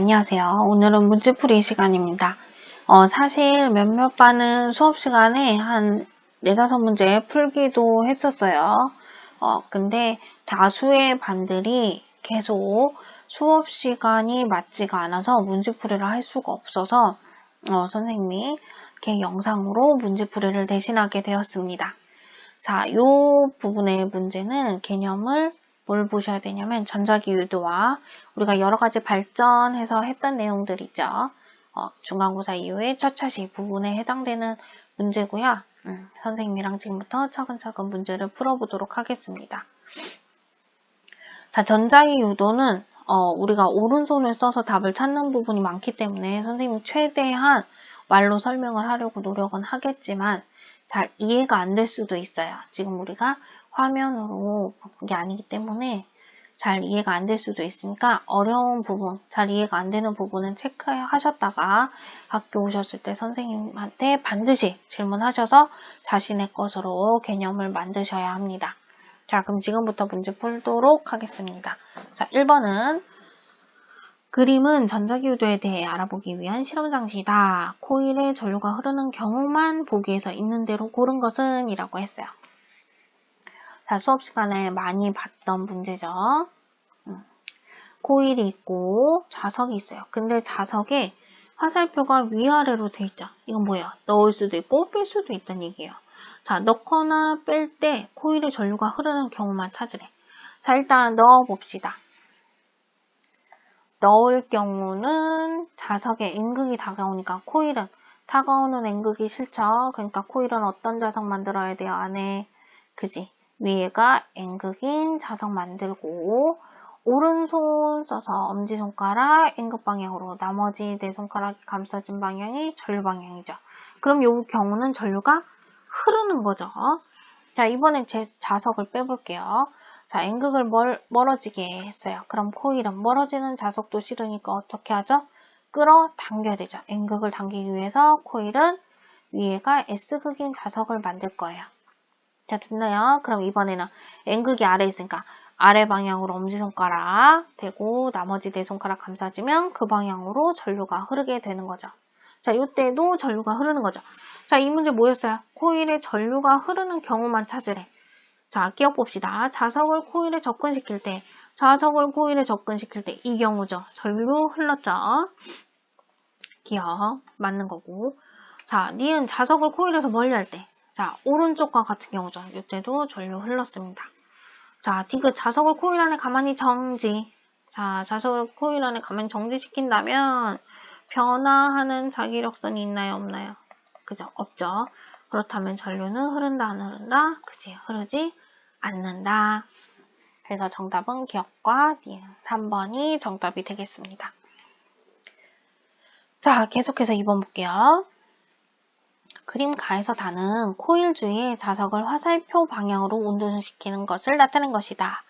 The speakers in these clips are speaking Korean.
안녕하세요. 오늘은 문제풀이 시간입니다. 사실 몇몇 반은 수업 시간에 한 4-5문제 풀기도 했었어요. 근데 다수의 반들이 계속 수업 시간이 맞지가 않아서 문제풀이를 할 수가 없어서 선생님이 이렇게 영상으로 문제풀이를 대신하게 되었습니다. 자, 이 부분의 문제는 개념을 뭘 보셔야 되냐면 전자기유도와 우리가 여러 가지 발전해서 했던 내용들 있죠. 중간고사 이후에 처차시 부분에 해당되는 문제고요. 선생님이랑 지금부터 차근차근 문제를 풀어보도록 하겠습니다. 자, 전자기유도는 우리가 오른손을 써서 답을 찾는 부분이 많기 때문에 선생님이 최대한 말로 설명을 하려고 노력은 하겠지만 잘 이해가 안 될 수도 있어요. 지금 우리가 화면으로 보는 게 아니기 때문에 잘 이해가 안 될 수도 있으니까 어려운 부분, 잘 이해가 안 되는 부분은 체크하셨다가 학교 오셨을 때 선생님한테 반드시 질문하셔서 자신의 것으로 개념을 만드셔야 합니다. 자, 그럼 지금부터 문제 풀도록 하겠습니다. 자, 1번은 그림은 전자기유도에 대해 알아보기 위한 실험 장치이다. 코일에 전류가 흐르는 경우만 보기에서 있는 대로 고른 것은? 이라고 했어요. 자, 수업 시간에 많이 봤던 문제죠. 코일이 있고 자석이 있어요. 근데 자석에 화살표가 위아래로 돼 있죠. 이건 뭐예요? 넣을 수도 있고 뺄 수도 있다는 얘기예요. 자, 넣거나 뺄 때 코일에 전류가 흐르는 경우만 찾으래. 자, 일단 넣어봅시다. 넣을 경우는 자석에 N극이 다가오니까 코일은 다가오는 N극이 싫죠. 그러니까 코일은 어떤 자석 만들어야 돼요? 안에 그지? 위에가 N극인 자석 만들고 오른손 써서 엄지손가락 N극 방향으로 나머지 네 손가락이 감싸진 방향이 전류 방향이죠. 그럼 이 경우는 전류가 흐르는 거죠. 자, 이번엔 제 자석을 빼볼게요. 자, N극을 멀어지게 했어요. 그럼 코일은 멀어지는 자석도 싫으니까 어떻게 하죠? 끌어당겨야 되죠. N극을 당기기 위해서 코일은 위에가 S극인 자석을 만들 거예요. 자, 됐나요? 그럼 이번에는 N극이 아래에 있으니까 아래 방향으로 엄지손가락 대고 나머지 네 손가락 감싸지면 그 방향으로 전류가 흐르게 되는 거죠. 자, 이때도 전류가 흐르는 거죠. 자, 이 문제 뭐였어요? 코일에 전류가 흐르는 경우만 찾으래. 자, 기억봅시다. 자석을 코일에 접근시킬 때 이 경우죠. 전류 흘렀죠. 기억 맞는 거고. 자, 니은 자석을 코일에서 멀리할 때. 자, 오른쪽과 같은 경우죠. 이때도 전류 흘렀습니다. 자, 디귿 자석을 코일 안에 가만히 정지. 자, 자석을 코일 안에 가만히 정지시킨다면 변화하는 자기력선이 있나요? 없나요? 그죠? 없죠. 그렇다면 전류는 흐른다, 안 흐른다? 그지? 흐르지 않는다. 그래서 정답은 기억과 니은 3번이 정답이 되겠습니다. 자, 계속해서 2번 볼게요. 그림 가에서 다는 코일 주위의 자석을 화살표 방향으로 운동시키는 것을 나타낸 것이다.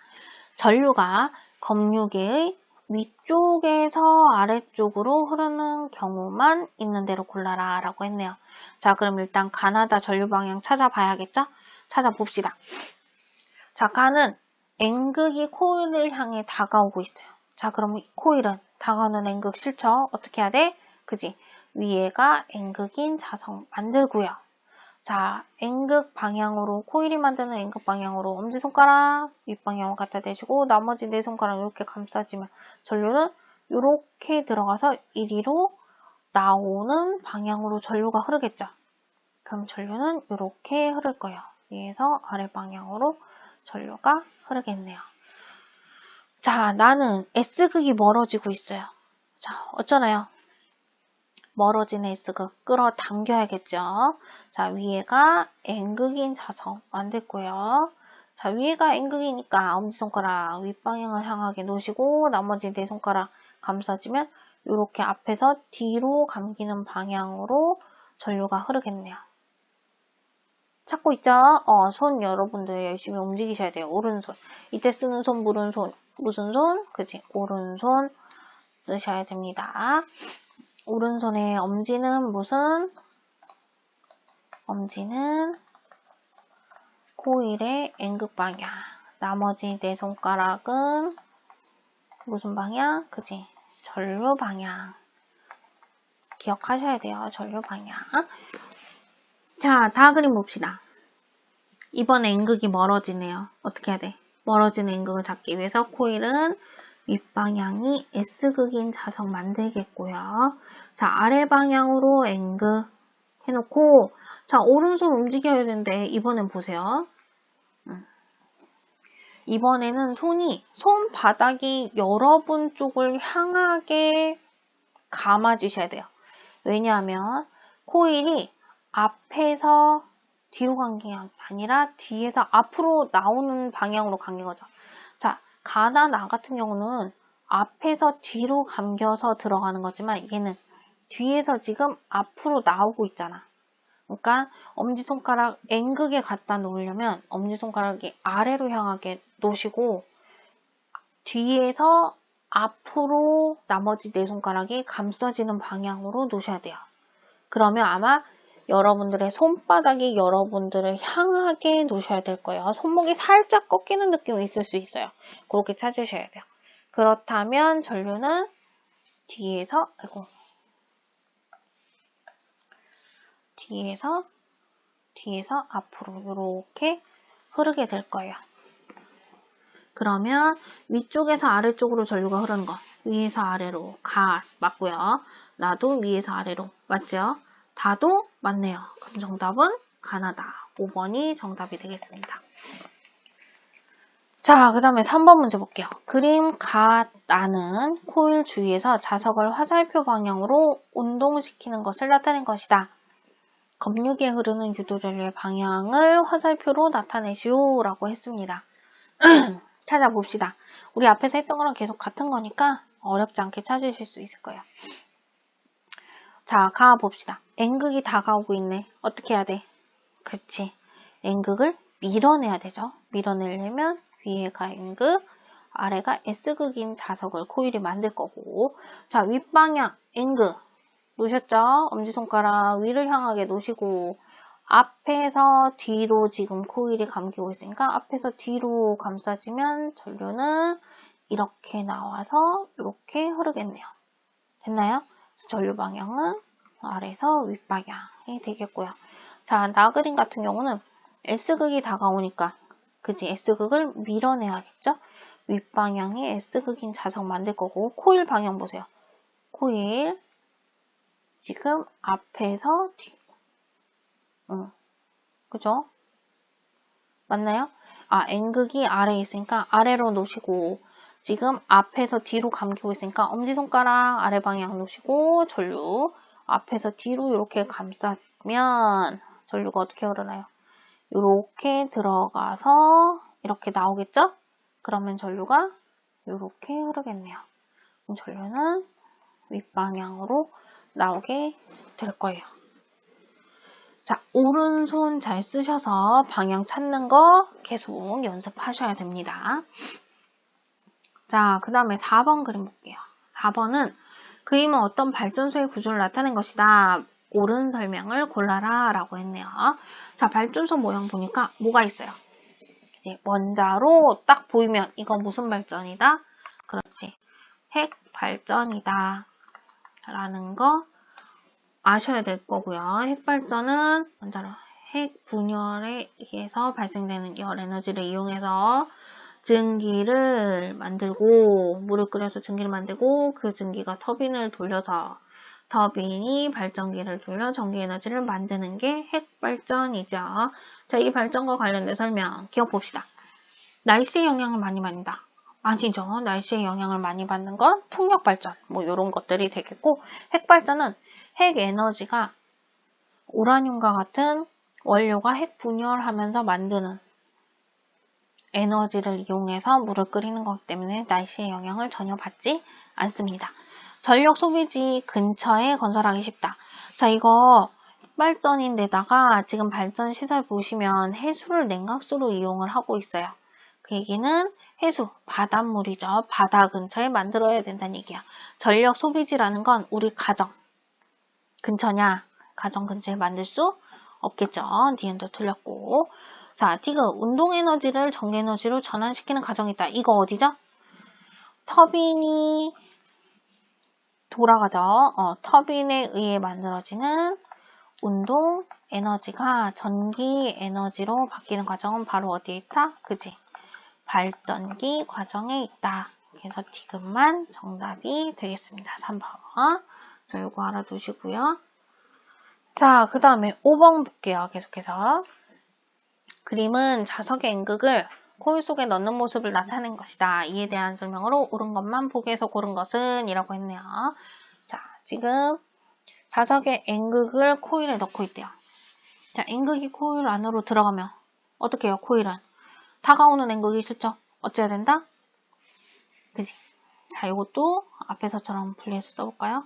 전류가 검유계의 위쪽에서 아래쪽으로 흐르는 경우만 있는 대로 골라라 라고 했네요. 자, 그럼 일단 가나다 전류 방향 찾아봐야겠죠? 찾아봅시다. 자, 가는 N극이 코일을 향해 다가오고 있어요. 자, 그럼 코일은 다가오는 N극 싫죠? 어떻게 해야 돼? 그지? 위에가 N극인 자석 만들고요. 자, N극 방향으로 코일이 만드는 N극 방향으로 엄지손가락 윗방향으로 갖다 대시고 나머지 네 손가락 이렇게 감싸지면 전류는 이렇게 들어가서 이리로 나오는 방향으로 전류가 흐르겠죠. 그럼 전류는 이렇게 흐를 거예요. 위에서 아래 방향으로 전류가 흐르겠네요. 자, 나는 S극이 멀어지고 있어요. 자, 어쩌나요? 멀어지는 S극 끌어당겨야겠죠. 자, 위에가 N극인 자석 만들고요. 자, 위에가 N극이니까 엄지손가락 윗방향을 향하게 놓으시고 나머지 네 손가락 감싸지면 이렇게 앞에서 뒤로 감기는 방향으로 전류가 흐르겠네요. 찾고 있죠? 손 여러분들 열심히 움직이셔야 돼요. 오른손. 이때 쓰는 손, 무슨 손? 그치? 오른손 쓰셔야 됩니다. 오른손의 엄지는 무슨? 엄지는 코일의 N극 방향. 나머지 네 손가락은 무슨 방향? 그지? 전류 방향. 기억하셔야 돼요. 전류 방향. 자, 다음 그림 봅시다. 이번 N극이 멀어지네요. 어떻게 해야 돼? 멀어지는 N극을 잡기 위해서 코일은 윗방향이 S극인 자석 만들겠고요. 자, 아래 방향으로 N극 해놓고, 자, 오른손 움직여야 되는데, 이번엔 보세요. 이번에는 손바닥이 여러분 쪽을 향하게 감아주셔야 돼요. 왜냐하면 코일이 앞에서 뒤로 간 게 아니라 뒤에서 앞으로 나오는 방향으로 간 거죠. 자, 가나 나 같은 경우는 앞에서 뒤로 감겨서 들어가는 거지만 얘는 뒤에서 지금 앞으로 나오고 있잖아. 그러니까 엄지손가락 N극에 갖다 놓으려면 엄지손가락이 아래로 향하게 놓으시고 뒤에서 앞으로 나머지 네 손가락이 감싸지는 방향으로 놓으셔야 돼요. 그러면 아마 여러분들의 손바닥이 여러분들을 향하게 놓으셔야 될 거예요. 손목이 살짝 꺾이는 느낌이 있을 수 있어요. 그렇게 찾으셔야 돼요. 그렇다면 전류는 뒤에서 앞으로 이렇게 흐르게 될 거예요. 그러면 위쪽에서 아래쪽으로 전류가 흐르는 거 위에서 아래로 가 맞고요. 나도 위에서 아래로 맞죠? 다도 맞네요. 그럼 정답은 가나다. 5번이 정답이 되겠습니다. 자, 그 다음에 3번 문제 볼게요. 그림 가나는 코일 주위에서 자석을 화살표 방향으로 운동시키는 것을 나타낸 것이다. 검육에 흐르는 유도전류의 방향을 화살표로 나타내시오 라고 했습니다. 찾아봅시다. 우리 앞에서 했던 거랑 계속 같은 거니까 어렵지 않게 찾으실 수 있을 거예요. 자, 가봅시다. N극이 다가오고 있네. 어떻게 해야 돼? 그치. N극을 밀어내야 되죠. 밀어내려면 위에가 N극, 아래가 S극인 자석을 코일이 만들 거고, 자, 윗방향 N극 놓으셨죠? 엄지손가락 위를 향하게 놓으시고 앞에서 뒤로 지금 코일이 감기고 있으니까 앞에서 뒤로 감싸지면 전류는 이렇게 나와서 이렇게 흐르겠네요. 됐나요? 전류 방향은 아래에서 윗방향이 되겠고요. 자, 나 그림 같은 경우는 S극이 다가오니까 그지? S극을 밀어내야겠죠? 윗방향이 S극인 자석 만들 거고 코일 방향 보세요. 코일 지금 앞에서 뒤 그죠? 맞나요? 아, N극이 아래에 있으니까 아래로 놓으시고 지금 앞에서 뒤로 감기고 있으니까 엄지손가락 아래 방향 놓으시고 전류 앞에서 뒤로 이렇게 감싸면 전류가 어떻게 흐르나요? 이렇게 들어가서 이렇게 나오겠죠? 그러면 전류가 이렇게 흐르겠네요. 그럼 전류는 윗방향으로 나오게 될 거예요. 자, 오른손 잘 쓰셔서 방향 찾는 거 계속 연습하셔야 됩니다. 자, 그 다음에 4번 그림 볼게요. 4번은 그림은 어떤 발전소의 구조를 나타낸 것이다. 옳은 설명을 골라라 라고 했네요. 자, 발전소 모양 보니까 뭐가 있어요? 이제 원자로 딱 보이면 이건 무슨 발전이다? 그렇지. 핵 발전이다. 라는 거 아셔야 될 거고요. 핵발전은 원자로 핵 분열에 의해서 발생되는 열 에너지를 이용해서 증기를 만들고 물을 끓여서 증기를 만들고 그 증기가 터빈을 돌려서 터빈이 발전기를 돌려 전기 에너지를 만드는 게 핵발전이죠. 자, 이 발전과 관련된 설명 기억봅시다. 날씨의 영향을 많이 받는다. 아니죠. 날씨의 영향을 많이 받는 건 풍력발전 뭐 이런 것들이 되겠고 핵발전은 핵 에너지가 우라늄과 같은 원료가 핵 분열하면서 만드는 에너지를 이용해서 물을 끓이는 것 때문에 날씨의 영향을 전혀 받지 않습니다. 전력 소비지 근처에 건설하기 쉽다. 자, 이거 핵발전인데다가 지금 발전 시설 보시면 해수를 냉각수로 이용을 하고 있어요. 그 얘기는 해수, 바닷물이죠. 바다 근처에 만들어야 된다는 얘기야. 전력 소비지라는 건 우리 가정 근처냐? 가정 근처에 만들 수 없겠죠. 니은도 틀렸고. 자, 디귿. 운동 에너지를 전기 에너지로 전환시키는 과정이 있다. 이거 어디죠? 터빈이 돌아가죠. 터빈에 의해 만들어지는 운동 에너지가 전기 에너지로 바뀌는 과정은 바로 어디에 있다? 그지? 발전기 과정에 있다. 그래서 디귿만 정답이 되겠습니다. 3번. 자, 요거 알아두시고요. 자, 그 다음에 5번 볼게요. 계속해서. 그림은 자석의 N극을 코일 속에 넣는 모습을 나타낸 것이다. 이에 대한 설명으로 옳은 것만 보기에서 고른 것은 이라고 했네요. 자, 지금 자석의 N극을 코일에 넣고 있대요. 자, N극이 코일 안으로 들어가면 어떻게 해요? 코일은 다가오는 N극이 실죠? 어째야 된다? 그지? 자, 이것도 앞에서처럼 분리해서 써볼까요?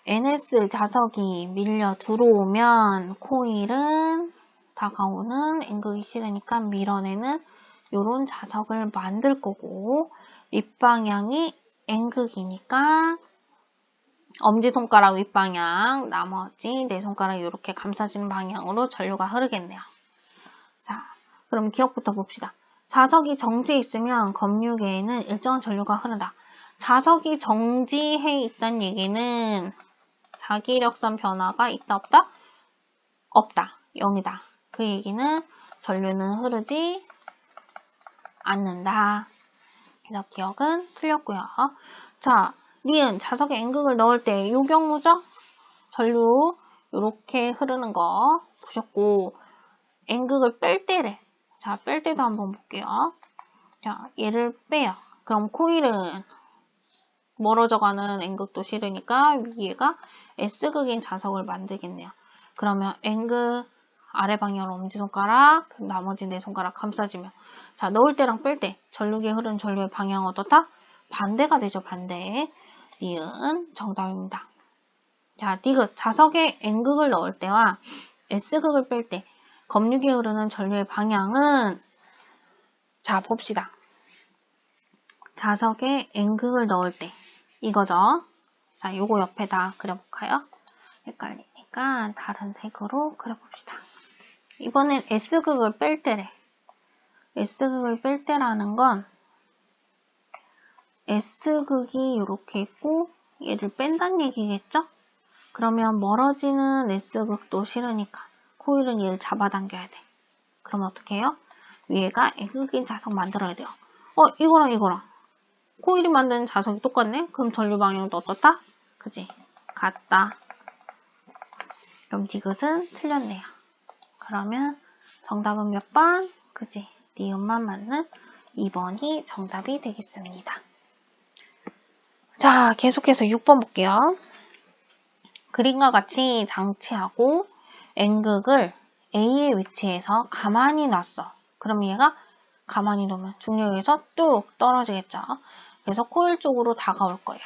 NS 자석이 밀려 들어오면 코일은 다가오는 N극이 싫으니까 밀어내는 요런 자석을 만들 거고, 윗방향이 N극이니까 엄지손가락 윗방향, 나머지 네 손가락 이렇게 감싸지는 방향으로 전류가 흐르겠네요. 자, 그럼 기억부터 봅시다. 자석이 정지해 있으면 검유계에는 일정한 전류가 흐른다. 자석이 정지해 있다는 얘기는 자기력선 변화가 있다 없다? 없다. 0이다. 그 얘기는 전류는 흐르지 않는다. 그래서 기억은 틀렸고요. 자, 니은 자석에 N극을 넣을 때 이 경우죠? 전류 이렇게 흐르는 거 보셨고, N극을 뺄 때래. 자, 뺄 때도 한번 볼게요. 자, 얘를 빼요. 그럼 코일은 멀어져가는 N극도 싫으니까 위에가 S극인 자석을 만들겠네요. 그러면 N극 아래 방향으로 엄지손가락, 나머지 네 손가락 감싸지면, 자, 넣을 때랑 뺄 때 전류계 흐르는 전류의 방향은 어떻다? 반대가 되죠. 반대. 니은 정답입니다. 자, 디귿 자석에 N극을 넣을 때와 S극을 뺄 때 검유계에 흐르는 전류의 방향은, 자, 봅시다. 자석에 N극을 넣을 때 이거죠. 자, 요거 옆에다 그려볼까요? 헷갈리니까 다른 색으로 그려봅시다. 이번엔 S극을 뺄 때래. S극을 뺄 때라는 건 S극이 이렇게 있고 얘를 뺀다는 얘기겠죠? 그러면 멀어지는 S극도 싫으니까 코일은 얘를 잡아당겨야 돼. 그럼 어떻게 해요? 위에가 N극인 자석 만들어야 돼요. 이거랑 코일이 만드는 자석이 똑같네? 그럼 전류 방향도 어떻다? 그지? 같다. 그럼 디귿은 틀렸네요. 그러면 정답은 몇 번? 그지? 니은만 맞는 2번이 정답이 되겠습니다. 자, 계속해서 6번 볼게요. 그림과 같이 장치하고 N극을 A의 위치에서 가만히 놨어. 그럼 얘가 가만히 놓으면 중력에서 뚝 떨어지겠죠. 그래서 코일 쪽으로 다가올 거예요.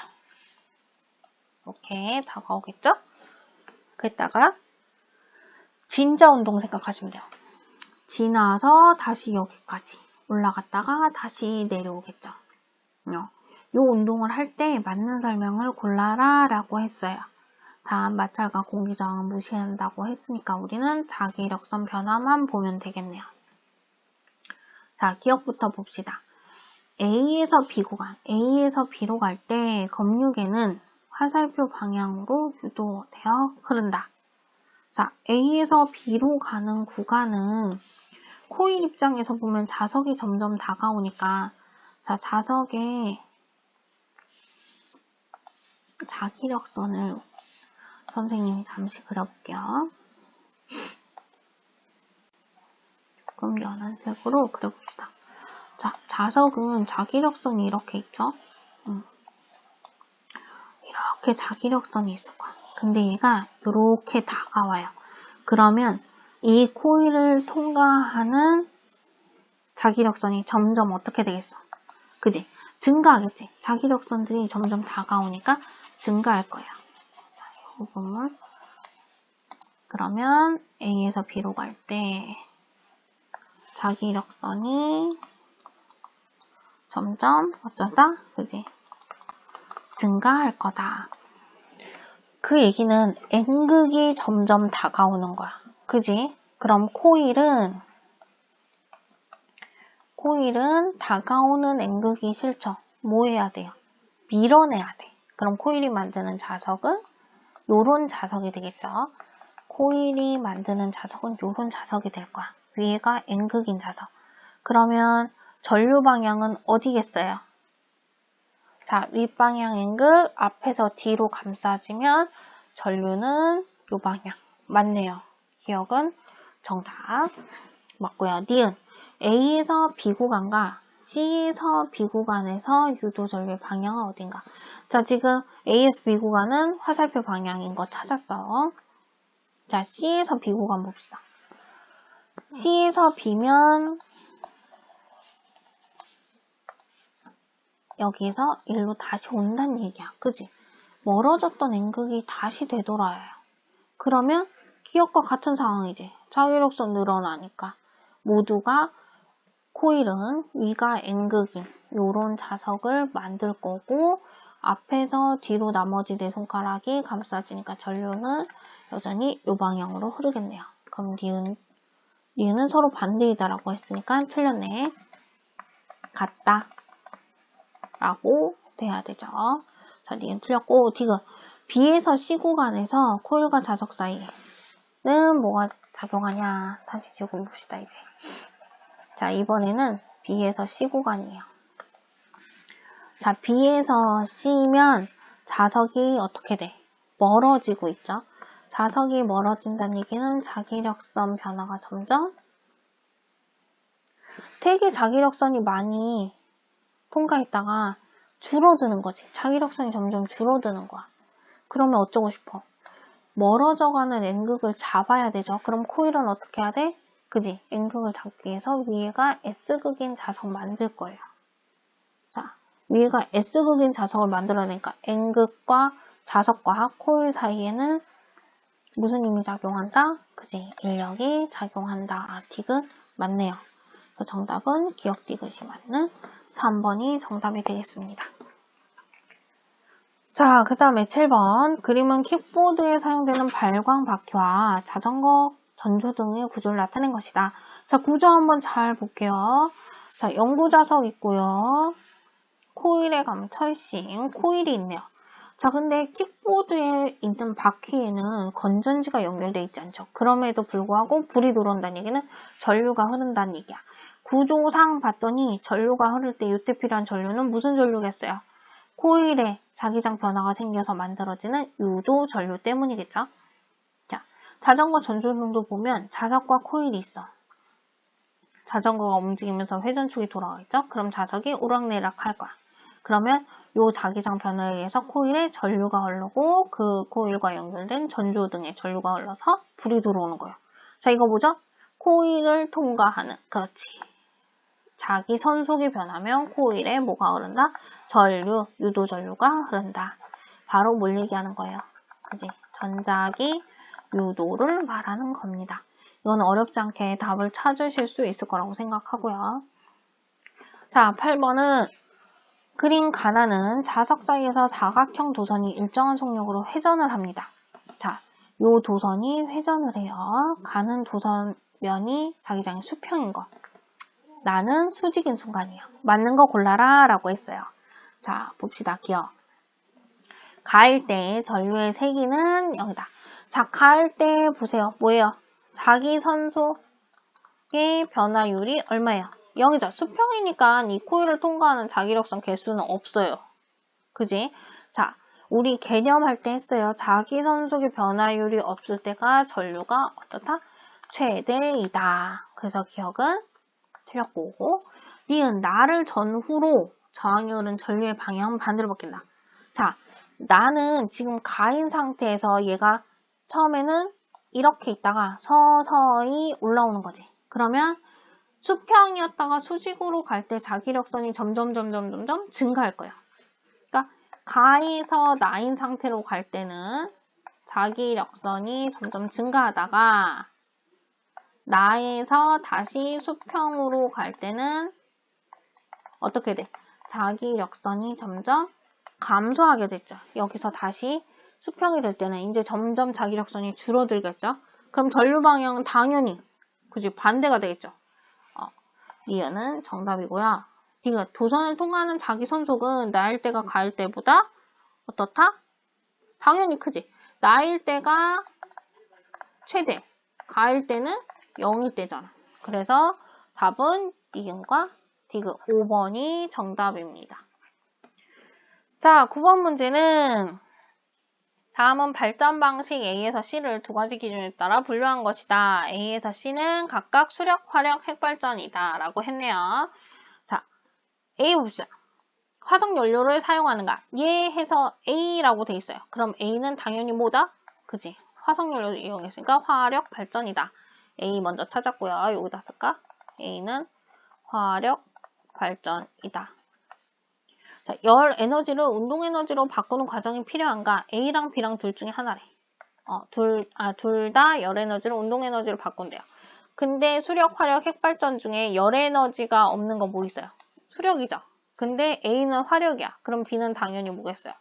이렇게 다가오겠죠? 그랬다가 진자 운동 생각하시면 돼요. 지나서 다시 여기까지 올라갔다가 다시 내려오겠죠. 이 운동을 할 때 맞는 설명을 골라라 라고 했어요. 다음 마찰과 공기저항은 무시한다고 했으니까 우리는 자기력선 변화만 보면 되겠네요. 자, 기억부터 봅시다. A에서 B로 갈 때 검유계는 화살표 방향으로 유도되어 흐른다. 자, A에서 B로 가는 구간은 코일 입장에서 보면 자석이 점점 다가오니까, 자, 자석에 자기력선을 선생님이 잠시 그려볼게요. 조금 연한 색으로 그려봅시다. 자, 자석은 자기력선이 이렇게 있죠? 이렇게 자기력선이 있을 거야. 근데 얘가 이렇게 다가와요. 그러면 이 코일을 통과하는 자기력선이 점점 어떻게 되겠어? 그지? 증가하겠지? 자기력선들이 점점 다가오니까 증가할 거예요. 자, 이 부분은 그러면 A에서 B로 갈 때 자기력선이 점점 어쩌다? 그지? 증가할 거다. 그 얘기는 N극이 점점 다가오는 거야. 그지? 그럼 코일은 다가오는 N극이 싫죠? 뭐 해야 돼요? 밀어내야 돼. 그럼 코일이 만드는 자석은 요런 자석이 되겠죠. 코일이 만드는 자석은 요런 자석이 될 거야. 위에가 N극인 자석. 그러면 전류 방향은 어디겠어요? 자, 윗방향 N극, 앞에서 뒤로 감싸지면 전류는 요 방향. 맞네요. 기억은 정답 맞고요. 니은 A에서 B 구간과 C에서 B 구간에서 유도 전류의 방향은 어딘가? 자, 지금 A에서 B 구간은 화살표 방향인 거 찾았어. 자, C에서 B 구간 봅시다. C에서 B면 여기서 일로 다시 온다는 얘기야. 그지? 멀어졌던 N극이 다시 되돌아요. 그러면 기억과 같은 상황이지. 자기력선 늘어나니까 모두가 코일은 위가 N극인 요런 자석을 만들 거고 앞에서 뒤로 나머지 네 손가락이 감싸지니까 전류는 여전히 요 방향으로 흐르겠네요. 그럼 니은은 서로 반대이다라고 했으니까 틀렸네. 같다 라고 돼야 되죠. 자, 니은 틀렸고 디귿 B에서 C 구간에서 코일과 자석 사이에는 뭐가 작용하냐 다시 지금 봅시다. 이제 자, 이번에는 B에서 C 구간이에요. 자, B에서 C면 자석이 어떻게 돼? 멀어지고 있죠. 자석이 멀어진다는 얘기는 자기력선 변화가 점점 되게 자기력선이 많이 통과했다가 줄어드는 거지. 자기력선이 점점 줄어드는 거야. 그러면 어쩌고 싶어? 멀어져가는 N극을 잡아야 되죠. 그럼 코일은 어떻게 해야 돼? 그지? N극을 잡기 위해서 위에가 S극인 자석 만들 거예요. 자, 위에가 S극인 자석을 만들어내니까 N극과 자석과 코일 사이에는 무슨 힘이 작용한다? 그지? 인력이 작용한다. 아, 디귿 맞네요. 그래서 정답은 기억 디귿이 맞는 3번이 정답이 되겠습니다. 자, 그 다음에 7번. 그림은 킥보드에 사용되는 발광 바퀴와 자전거 전조등의 구조를 나타낸 것이다. 자, 구조 한번 잘 볼게요. 자, 연구자석 있고요. 코일에 가면 철심, 코일이 있네요. 자, 근데 킥보드에 있는 바퀴에는 건전지가 연결되어 있지 않죠. 그럼에도 불구하고 불이 들어온다는 얘기는 전류가 흐른다는 얘기야. 구조상 봤더니 전류가 흐를 때 이때 필요한 전류는 무슨 전류겠어요? 코일에 자기장 변화가 생겨서 만들어지는 유도 전류 때문이겠죠. 자, 자전거 전조등도 보면 자석과 코일이 있어. 자전거가 움직이면서 회전축이 돌아가겠죠. 그럼 자석이 오락내락 할 거야. 그러면 요 자기장 변화에 의해서 코일에 전류가 흐르고 그 코일과 연결된 전조등에 전류가 흘러서 불이 들어오는 거예요. 자, 이거 뭐죠? 코일을 통과하는, 그렇지. 자기 선속이 변하면 코일에 뭐가 흐른다? 전류, 유도 전류가 흐른다. 바로 뭘 얘기하는 거예요? 그지? 전자기 유도를 말하는 겁니다. 이건 어렵지 않게 답을 찾으실 수 있을 거라고 생각하고요. 자, 8번은 그린 가나는 자석 사이에서 사각형 도선이 일정한 속력으로 회전을 합니다. 자, 요 도선이 회전을 해요. 가는 도선면이 자기장의 수평인 거. 나는 수직인 순간이에요. 맞는 거 골라라 라고 했어요. 자, 봅시다. 기억. 가일 때 전류의 세기는 0이다. 자, 가일 때 보세요. 뭐예요? 자기 선속의 변화율이 얼마예요? 0이죠. 수평이니까 이 코일을 통과하는 자기력선 개수는 없어요. 그지? 자, 우리 개념할 때 했어요. 자기 선속의 변화율이 없을 때가 전류가 어떻다? 최대이다. 그래서 기억은 틀렸고, 니은 나를 전후로 저항이 흐른 전류의 방향은 반대로 바뀐다. 자, 나는 지금 가인 상태에서 얘가 처음에는 이렇게 있다가 서서히 올라오는 거지. 그러면 수평이었다가 수직으로 갈 때 자기력선이 점점 증가할 거예요. 그러니까 가에서 나인 상태로 갈 때는 자기력선이 점점 증가하다가 나에서 다시 수평으로 갈 때는 어떻게 돼? 자기력선이 점점 감소하게 됐죠. 여기서 다시 수평이 될 때는 이제 점점 자기력선이 줄어들겠죠. 그럼 전류 방향은 당연히 그지 반대가 되겠죠. 니은은 정답이고요. 디귿. 도선을 통과하는 자기 선속은 나일 때가 가을 때보다 어떻다? 당연히 크지. 나일 때가 최대, 가을 때는 0일 때잖아. 그래서 답은 니은과 디귿 5번이 정답입니다. 자, 9번 문제는 다음은 발전 방식 A에서 C를 두 가지 기준에 따라 분류한 것이다. A에서 C는 각각 수력, 화력, 핵발전이다. 라고 했네요. 자, A 봅시다. 화석 연료를 사용하는가? 얘 해서 A라고 돼 있어요. 그럼 A는 당연히 뭐다? 그지? 화석 연료를 이용했으니까 화력 발전이다. A 먼저 찾았고요. 여기다 쓸까? A는 화력 발전이다. 자, 열 에너지를 운동 에너지로 바꾸는 과정이 필요한가? A랑 B랑 둘 중에 하나래. 둘 다 열 에너지를 운동 에너지로 바꾼대요. 근데 수력, 화력, 핵발전 중에 열 에너지가 없는 거 뭐 있어요? 수력이죠. 근데 A는 화력이야. 그럼 B는 당연히 뭐겠어요?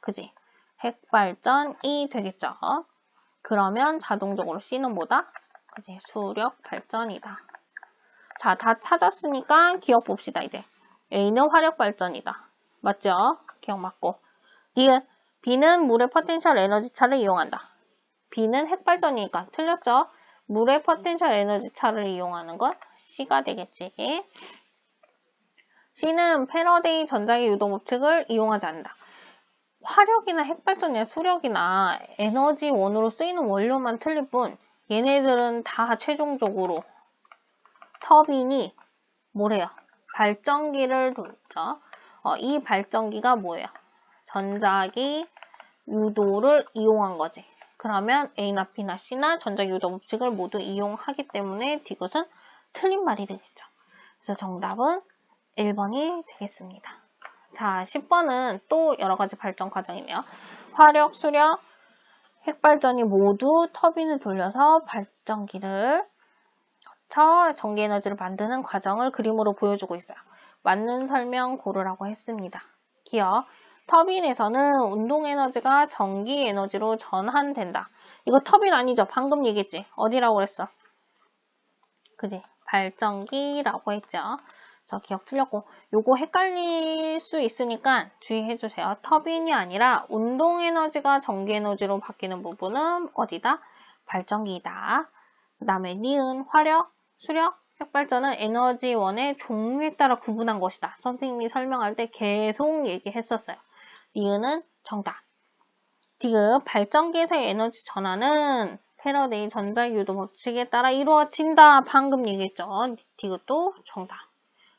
그지? 핵발전이 되겠죠. 그러면 자동적으로 C는 뭐다? 그지? 수력 발전이다. 자, 다 찾았으니까 기억 봅시다, 이제. A는 화력 발전이다. 맞죠? 기억 맞고. B는 물의 포텐셜 에너지 차를 이용한다. B는 핵발전이니까 틀렸죠? 물의 포텐셜 에너지 차를 이용하는 건 C가 되겠지. C는 패러데이 전자기 유도 법칙을 이용하지 않는다. 화력이나 핵발전이나 수력이나 에너지원으로 쓰이는 원료만 틀릴 뿐 얘네들은 다 최종적으로 터빈이 뭐래요? 발전기를 돌죠. 이 발전기가 뭐예요? 전자기 유도를 이용한 거지. 그러면 A나 B나 C나 전자기 유도 법칙을 모두 이용하기 때문에 디귿은 틀린 말이 되겠죠. 그래서 정답은 1번이 되겠습니다. 자, 10번은 또 여러 가지 발전 과정이네요. 화력, 수력, 핵발전이 모두 터빈을 돌려서 발전기를 거쳐 전기에너지를 만드는 과정을 그림으로 보여주고 있어요. 맞는 설명 고르라고 했습니다. 기억. 터빈에서는 운동에너지가 전기에너지로 전환된다. 이거 터빈 아니죠? 방금 얘기했지? 어디라고 그랬어? 그지? 발전기라고 했죠? 저 기억 틀렸고 요거 헷갈릴 수 있으니까 주의해주세요. 터빈이 아니라 운동에너지가 전기에너지로 바뀌는 부분은 어디다? 발전기이다. 그 다음에 니은, 화력, 수력, 핵발전은 에너지원의 종류에 따라 구분한 것이다. 선생님이 설명할 때 계속 얘기했었어요. 니은은 정답. 디귿, 발전기에서의 에너지 전환은 패러데이 전자유도 법칙에 따라 이루어진다. 방금 얘기했죠. 디귿도 정답.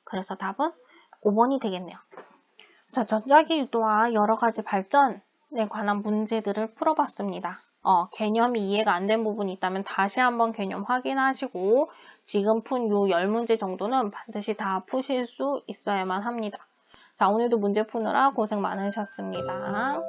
그래서 답은 5번이 되겠네요. 자, 전자기 유도와 여러 가지 발전에 관한 문제들을 풀어봤습니다. 개념이 이해가 안 된 부분이 있다면 다시 한번 개념 확인하시고 지금 푼 요 10문제 정도는 반드시 다 푸실 수 있어야만 합니다. 자, 오늘도 문제 푸느라 고생 많으셨습니다.